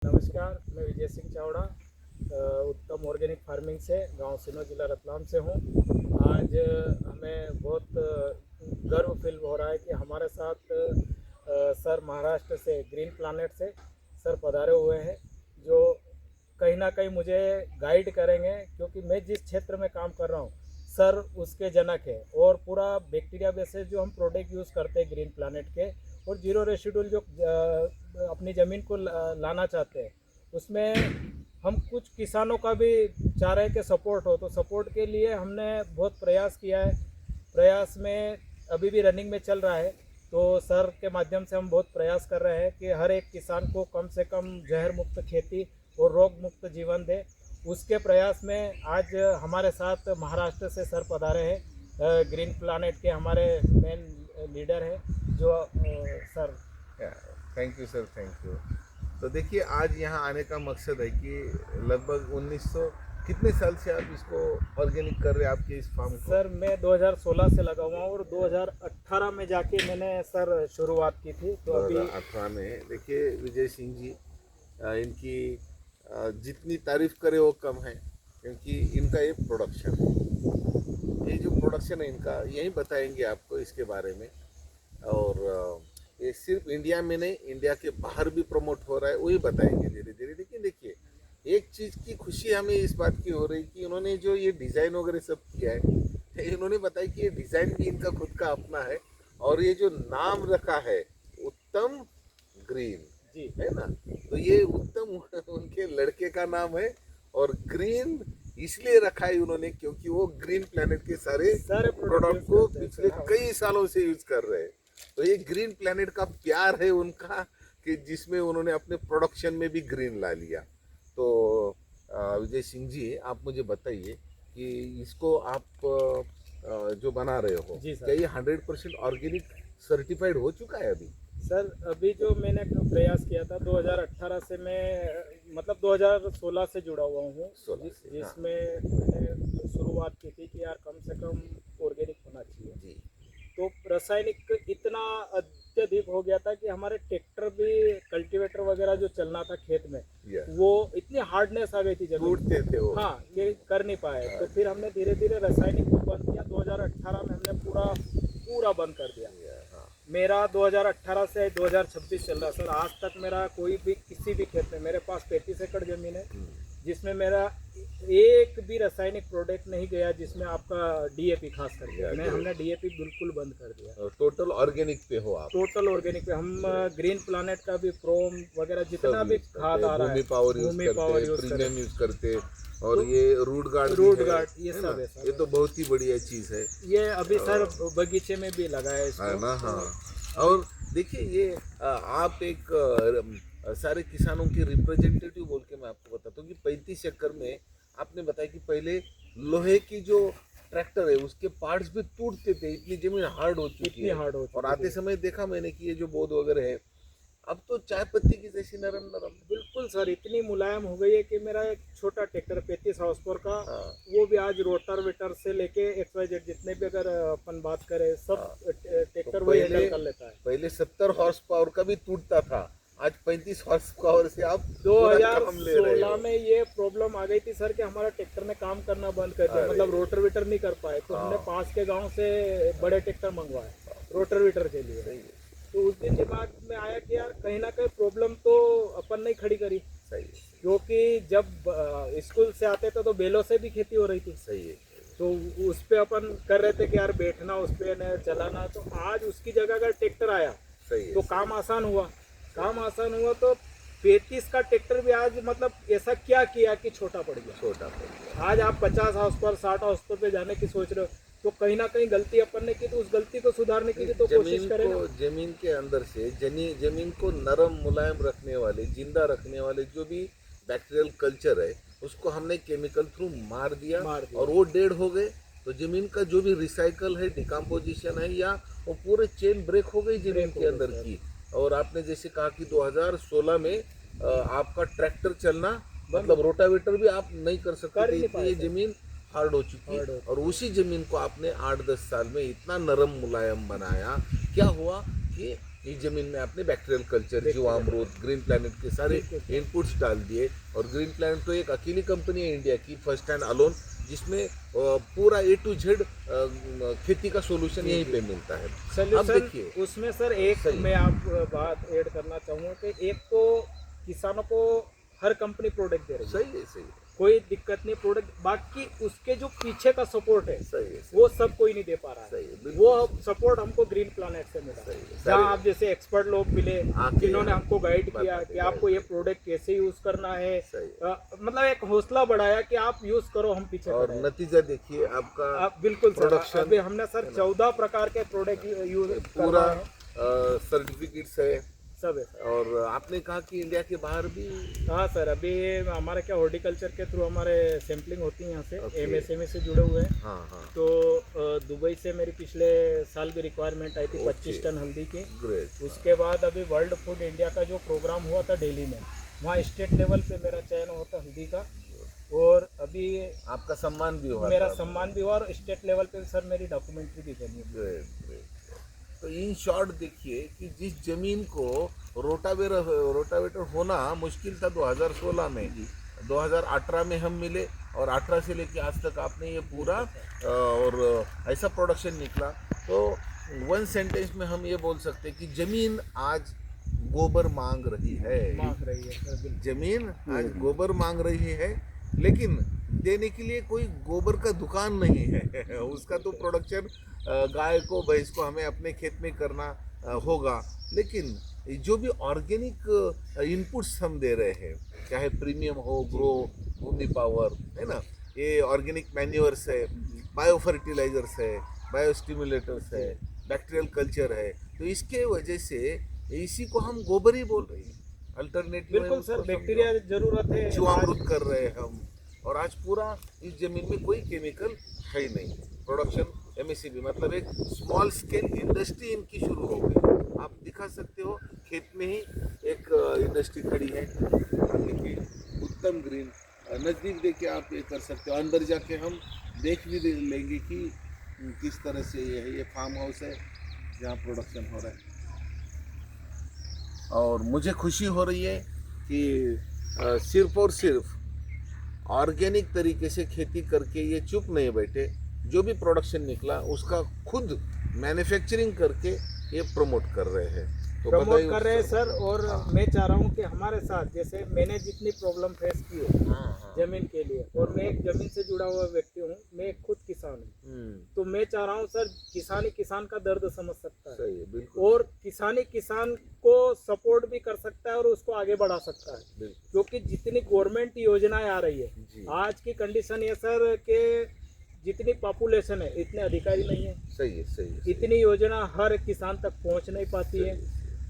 नमस्कार, मैं विजय सिंह चावड़ा उत्तम ऑर्गेनिक फार्मिंग से गांव सिनो जिला रतलाम से हूं। आज हमें बहुत गर्व फील हो रहा है कि हमारे साथ सर महाराष्ट्र से ग्रीन प्लानेट से सर पधारे हुए हैं, जो कहीं ना कहीं मुझे गाइड करेंगे, क्योंकि मैं जिस क्षेत्र में काम कर रहा हूं सर उसके जनक है। और पूरा बैक्टीरिया बेसिस जो हम प्रोडक्ट यूज़ करते हैं ग्रीन प्लानेट के, और जीरो रेसिडुअल जो अपनी ज़मीन को लाना चाहते हैं, उसमें हम कुछ किसानों का भी चाह रहे हैं कि सपोर्ट हो। तो सपोर्ट के लिए हमने बहुत प्रयास किया है। प्रयास में अभी भी रनिंग में चल रहा है। तो सर के माध्यम से हम बहुत प्रयास कर रहे हैं कि हर एक किसान को कम से कम जहर मुक्त खेती और रोग मुक्त जीवन दे। उसके प्रयास में आज हमारे साथ महाराष्ट्र से सर पधारे हैं। ग्रीन प्लानेट के हमारे मेन लीडर है जो sir. Thank you sir, thank you. तो देखिए, आज यहाँ आने का मकसद है कि लगभग 1900 कितने साल से आप इसको ऑर्गेनिक कर रहे हैं आपके इस फार्म को? सर मैं 2016 से लगा हुआ हूँ और 2018 में जाके मैंने सर शुरुआत की थी। तो अभी 2018 में देखिए विजय सिंह जी, इनकी जितनी तारीफ करे वो कम है, क्योंकि इनका ये प्रोडक्शन है। ये जो प्रोडक्शन है इनका, यही बताएंगे आपको इसके बारे में। और ये सिर्फ इंडिया में नहीं, इंडिया के बाहर भी प्रमोट हो रहा है, वही बताएंगे धीरे धीरे। लेकिन देखिए, एक चीज़ की खुशी हमें इस बात की हो रही कि इन्होंने जो ये डिज़ाइन वगैरह सब किया है, इन्होंने बताया कि ये डिज़ाइन भी इनका खुद का अपना है। और ये जो नाम रखा है उत्तम ग्रीन, जी है ना, तो ये उत्तम उनके लड़के का नाम है। और ग्रीन इसलिए रखा है उन्होंने क्योंकि वो ग्रीन प्लेनेट के सारे प्रोडक्ट को पिछले कई सालों से यूज कर रहे हैं। तो ये ग्रीन प्लेनेट का प्यार है उनका, कि जिसमें उन्होंने अपने प्रोडक्शन में भी ग्रीन ला लिया। तो विजय सिंह जी, आप मुझे बताइए कि इसको आप जो बना रहे हो, क्या ये 100% ऑर्गेनिक सर्टिफाइड हो चुका है अभी? सर अभी जो मैंने प्रयास किया था 2018 से, मैं मतलब 2016 से जुड़ा हुआ हूँ, जिसमें मैंने शुरुआत की थी कि यार कम से कम ऑर्गेनिक होना चाहिए जी। तो रासायनिक इतना अत्यधिक हो गया था कि हमारे ट्रैक्टर भी, कल्टीवेटर वगैरह जो चलना था खेत में, वो इतनी हार्डनेस आ गई थी जमीन, टूटते थे वो, हाँ, ये कर नहीं पाए। तो फिर हमने धीरे धीरे रासायनिक को बंद किया। 2018 में हमने पूरा बंद कर दिया। मेरा 2018 से 2026 चल रहा सर। आज तक मेरा कोई भी किसी भी खेत में, मेरे पास 35 एकड़ जमीन है जिसमें मेरा एक भी रासायनिक प्रोडक्ट नहीं गया, जिसमें आपका डीएपी खास करके हमने डीएपी बिल्कुल बंद कर दिया। टोटल ऑर्गेनिक पे हो आप? टोटल ऑर्गेनिक पे। हम ग्रीन प्लानेट का भी प्रोम वगैरह जितना भी खाद आ रहा है, भूमि पावर यूज करते, प्रीमियम यूज करते, और तो ये रूट गार्ड ये सब है सर। ये तो बहुत ही बढ़िया चीज है। ये अभी सर बगीचे में भी लगाया है ना? हाँ। और देखिए, ये आप एक सारे किसानों के रिप्रेजेंटेटिव बोल के मैं आपको बताता हूँ कि 35 एकड़ में आपने बताया कि पहले लोहे की जो ट्रैक्टर है उसके पार्ट्स भी टूटते थे, इतनी जमीन हार्ड हो चुकी है। और आते समय देखा मैंने कि ये जो बोध वगैरह है, अब तो चाय पत्ती की जैसी नरम नरम। बिल्कुल सर, इतनी मुलायम हो गई है कि मेरा एक छोटा ट्रैक्टर 35 हाउस पावर का, वो भी आज रोटर वेटर से लेके XYZ जितने भी अगर अपन बात करें, सब ट्रैक्टर तो वही हैंडल कर लेता है। पहले 70 हॉर्स पावर का भी टूटता था, आज 35 हॉर्स पावर से आप 2016 में ये प्रॉब्लम आ गई थी सर कि हमारा ट्रैक्टर ने काम करना बंद कर दिया, मतलब रोटर वेटर नहीं कर पाए। तो हमने पास के गाँव से बड़े ट्रैक्टर मंगवाए रोटर वेटर के लिए। तो उस दिन दिमाग में आया कि यार कहीं ना कहीं प्रॉब्लम तो अपन नहीं खड़ी करी। सही है। क्योंकि जब स्कूल से आते थे तो बैलों से भी खेती हो रही थी। सही है। तो उस पे अपन कर रहे थे कि यार बैठना उस पे न चलाना। तो आज उसकी जगह अगर ट्रैक्टर आया, सही है, तो काम आसान हुआ। तो 35 का ट्रैक्टर भी आज मतलब ऐसा क्या किया कि छोटा पड़ गया। आज आप 50 हाउस पर 60 हाउस पर पे जाने की सोच रहे हो, तो कहीं ना कहीं गलती अपन ने की, तो उस गलती को सुधारने की तो कोशिश करें। जमीन के अंदर से जमीन को नरम मुलायम रखने वाले, जिंदा रखने वाले जो भी बैक्टीरियल कल्चर है, उसको हमने केमिकल थ्रू मार दिया और वो डेड हो गए। तो जमीन का जो भी रिसाइकल है, डिकम्पोजिशन है, या वो पूरे चेन ब्रेक हो गई जमीन के अंदर की। और आपने जैसे कहा कि 2016 में आपका ट्रैक्टर चलना, मतलब रोटावेटर भी आप नहीं कर सकते, ये जमीन हार्ड हो चुकी है। और उसी जमीन को आपने 8-10 साल में इतना नरम मुलायम बनाया। क्या हुआ कि इस जमीन में आपने बैक्टीरियल कल्चर, जीवामृत, ग्रीन प्लैनेट के सारे इनपुट्स डाल दिए। और ग्रीन प्लैनेट तो एक अकेली कंपनी है इंडिया की, फर्स्ट एंड अलोन, जिसमें पूरा A to Z खेती का सोल्यूशन यहीं पे मिलता है। अब सॉल्यूशन देखिए उसमें सर एक सही। मैं आप बात ऐड करना चाहूँगा कि एक तो किसानों को हर कंपनी प्रोडक्ट दे रही है, सही है, सही है, कोई दिक्कत नहीं प्रोडक्ट, बाकी उसके जो पीछे का सपोर्ट है सही है, वो सब कोई नहीं दे पा रहा सही है। है, बिल्कुल वो सपोर्ट हमको ग्रीन प्लैनेट से मिला, सही है। जहाँ आप जैसे एक्सपर्ट लोग मिले आके जिन्होंने हमको गाइड किया बताते कि आपको ये प्रोडक्ट कैसे यूज करना है, सही मतलब एक हौसला बढ़ाया कि आप यूज करो, हम पीछे और खड़े हैं। नतीजा देखिए आपका। आप बिल्कुल सर, प्रोडक्शन अभी हमने सर 14 प्रकार के प्रोडक्ट यूज पूरा है, सर्टिफिकेट्स है। सब है सर। और आपने कहा कि इंडिया के बाहर भी हाँ सर, अभी हमारे क्या हॉर्टिकल्चर के थ्रू हमारे सैम्पलिंग होती है यहाँ से, Okay. MSME से जुड़े हुए हैं। हाँ हाँ तो दुबई से मेरी पिछले साल भी रिक्वायरमेंट आई थी Okay. 25 टन हल्दी की। ग्रेट। उसके बाद अभी वर्ल्ड फूड इंडिया का जो प्रोग्राम हुआ था दिल्ली में, वहाँ स्टेट लेवल पे मेरा चयन हुआ था हल्दी का, और अभी आपका सम्मान भी हुआ मेरा था। सम्मान भी हुआ और स्टेट लेवल पे सर मेरी डॉक्यूमेंट्री भी बनी है। Great great. तो इन शॉर्ट देखिए कि जिस जमीन को रोटावेटर होना मुश्किल था 2016 में, 2018 में हम मिले, और 18 से लेके आज तक आपने ये पूरा और ऐसा प्रोडक्शन निकला। तो वन सेंटेंस में हम ये बोल सकते हैं कि जमीन आज गोबर मांग रही है। मांग रही है सर, बिल्कुल। जमीन आज गोबर मांग रही है, लेकिन देने के लिए कोई गोबर का दुकान नहीं है। उसका तो प्रोडक्शन गाय को, भैंस को हमें अपने खेत में करना होगा। लेकिन जो भी ऑर्गेनिक इनपुट्स हम दे रहे हैं, चाहे प्रीमियम हो, ग्रो, भूमि पावर, है ना, ये ऑर्गेनिक मैन्योर्स है, बायो फर्टिलाइजर्स है, बायो स्टिमुलेटर्स है, बैक्टीरियल कल्चर है, तो इसके वजह से इसी को हम गोबर ही बोल रहे हैं। अल्टरनेटिव बिल्कुल सर, बैक्टीरिया जरूरत है। जीवामृत कर रहे हैं हम। और आज पूरा इस जमीन में कोई केमिकल है ही नहीं। प्रोडक्शन MSCB मतलब एक स्मॉल स्केल इंडस्ट्री इनकी शुरू हो गई। आप दिखा सकते हो खेत में ही एक इंडस्ट्री खड़ी है। देखिए उत्तम ग्रीन, नज़दीक देख के आप ये कर सकते हो। अंदर जाके हम देख भी लेंगे कि किस तरह से ये है। ये फार्म हाउस है जहाँ प्रोडक्शन हो रहा है, और मुझे खुशी हो रही है कि सिर्फ और सिर्फ ऑर्गेनिक तरीके से खेती करके ये चुप नहीं बैठे। जो भी प्रोडक्शन निकला उसका खुद मैन्युफैक्चरिंग करके ये प्रमोट कर रहे हैं। तो प्रमोट कर रहे हैं सर। और मैं चाह रहा हूँ कि हमारे साथ, जैसे मैंने जितनी प्रॉब्लम फेस की है जमीन के लिए, और मैं एक जमीन से जुड़ा हुआ व्यक्ति हूँ, मैं एक खुद किसान हूँ, तो मैं चाह रहा हूँ सर, किसानी किसान का दर्द समझ सकता है। सही है, बिल्कुल। और किसानी किसान को सपोर्ट भी कर सकता है और उसको आगे बढ़ा सकता है, बिल्कुल। क्योंकि जितनी गवर्नमेंट योजनाएं आ रही है, जी। आज की कंडीशन ये सर के जितनी पॉपुलेशन है इतने अधिकारी नहीं है, सही है, सही है। इतनी योजना हर किसान तक पहुंच नहीं पाती है।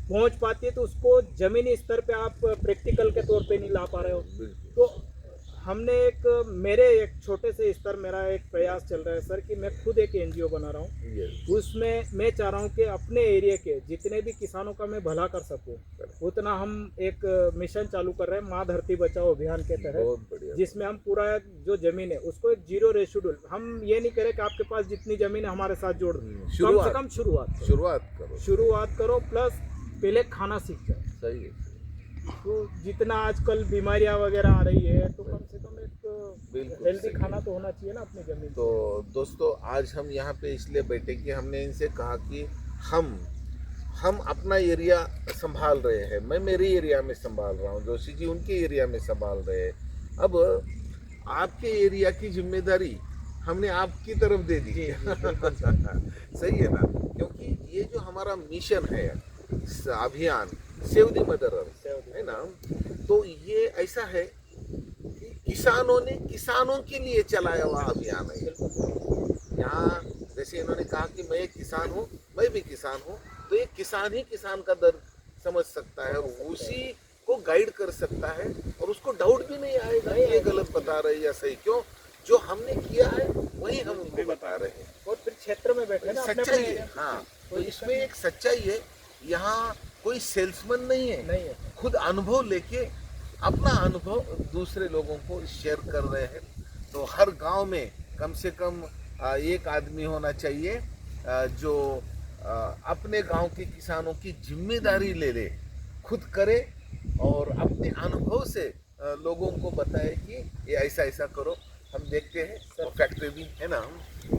पहुंच पाती है तो उसको जमीनी स्तर पे आप प्रैक्टिकल के तौर पे नहीं ला पा रहे हो। बिल्कुल। तो हमने मेरे एक छोटे से स्तर मेरा एक प्रयास चल रहा है सर कि मैं खुद एक NGO बना रहा हूँ। Yes. उसमें मैं चाह रहा हूँ कि अपने एरिया के जितने भी किसानों का मैं भला कर सकूँ, उतना हम एक मिशन चालू कर रहे हैं, माँ धरती बचाओ अभियान के तहत, बहुत बढ़िया। जिसमें हम पूरा जो जमीन है उसको एक 0 रेशिड्यूल, हम ये नहीं करें कि आपके पास जितनी जमीन है हमारे साथ जोड़ दो, कम से कम शुरुआत करो, प्लस पहले खाना सीख जाओ। सही है। तो जितना आजकल बीमारियां वगैरह आ रही है, तो कम से कम एक बिल्कुल हेल्दी सही। खाना तो होना चाहिए ना अपनी जमीन। तो दोस्तों आज हम यहाँ पे इसलिए बैठे कि हमने इनसे कहा कि हम अपना एरिया संभाल रहे हैं। मैं मेरे एरिया में संभाल रहा हूँ, जोशी जी उनके एरिया में संभाल रहे हैं। अब आपके एरिया की जिम्मेदारी हमने आपकी तरफ दे दी है। सही है ना, क्योंकि ये जो हमारा मिशन है, अभियान सेव द मदर अर्थ, है ना, तो ये ऐसा है कि किसानों ने किसानों के लिए चलाया हुआ अभियान है। यहाँ जैसे इन्होंने कहा कि मैं एक किसान हूँ, मैं भी किसान हूँ, तो एक किसान ही किसान का दर्द समझ सकता है, उसी को गाइड कर सकता है, और उसको डाउट भी नहीं आएगा ये गलत बता रहे या सही। क्यों? जो हमने किया है वही हम उनको बता रहे हैं। और फिर क्षेत्र में बैठे ना, अपने सच्चाई अपने है। हाँ, तो इसमें एक सच्चाई है। यहाँ कोई सेल्समैन नहीं है, खुद अनुभव लेके अपना अनुभव दूसरे लोगों को शेयर कर रहे हैं। तो हर गांव में कम से कम एक आदमी होना चाहिए जो अपने गांव के किसानों की जिम्मेदारी ले ले, खुद करे और अपने अनुभव से लोगों को बताए कि ये ऐसा ऐसा करो। हम देखते हैं, फैक्ट्री भी है ना, हम